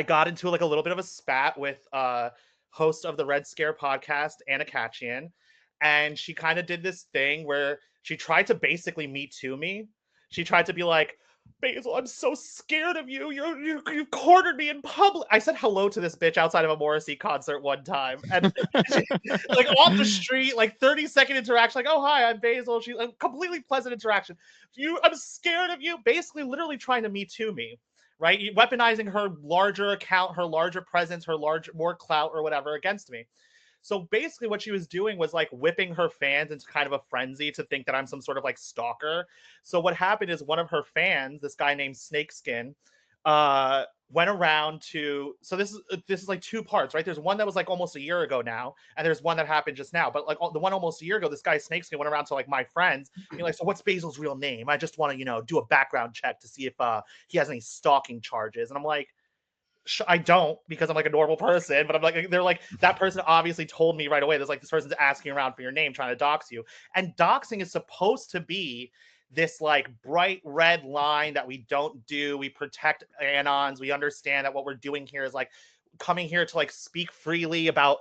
I got into like a little bit of a spat with host of the Red Scare podcast, Anna Kachian, and she kind of did this thing where she tried to basically me too me. She tried to be like, Basil, I'm so scared of you. You cornered me in public. I said hello to this bitch outside of a Morrissey concert one time, and she, like off the street, like 30-second interaction, like, oh hi, I'm Basil. She a completely pleasant interaction. I'm scared of you. Basically, literally trying to me too me, right? Weaponizing her larger account, her larger presence, her larger more clout or whatever against me. So basically, what she was doing was like whipping her fans into kind of a frenzy to think that I'm some sort of like stalker. So what happened is one of her fans, this guy named Snakeskin, went around to. So this is like two parts, right? There's one that was like almost a year ago now, and there's one that happened just now. But like the one almost a year ago, this guy Snakeskin went around to like my friends, being like, "So what's Basil's real name? I just want to do a background check to see if he has any stalking charges." And I'm like, I don't, because I'm like a normal person, but I'm like, they're like, that person obviously told me right away. There's like, this person's asking around for your name, trying to dox you. And doxing is supposed to be this like bright red line that we don't do. We protect anons. We understand that what we're doing here is like coming here to like speak freely about,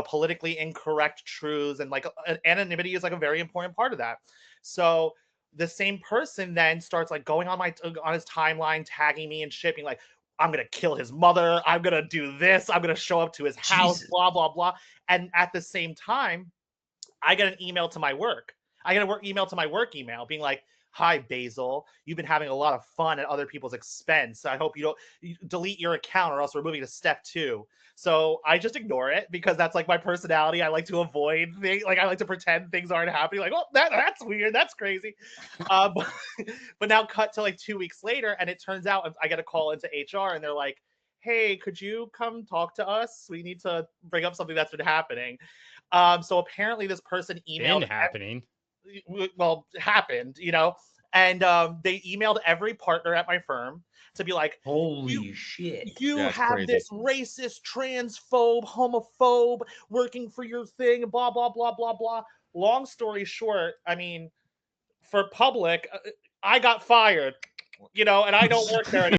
politically incorrect truths. And like anonymity is like a very important part of that. So the same person then starts like going on his timeline, tagging me and shipping like, I'm gonna kill his mother. I'm gonna do this. I'm gonna show up to his house. Jesus. Blah blah blah. And at the same time, I get an email to my work. I get a email to my work email being like, "Hi Basil, you've been having a lot of fun at other people's expense. I hope you delete your account, or else we're moving to step 2." So I just ignore it because that's like my personality. I like to avoid things. Like I like to pretend things aren't happening. Like, oh, that's weird. That's crazy. But, but now cut to like 2 weeks later, and it turns out I get a call into HR, and they're like, "Hey, could you come talk to us? We need to bring up something that's been happening." So apparently this person Been emailed, happening. well, happened, and they emailed every partner at my firm to be like, you Holy shit. you That's have crazy. this racist, transphobe, homophobe working for your thing, blah blah blah blah blah. Long story short, I mean, for public, I got fired, and I don't work there anymore.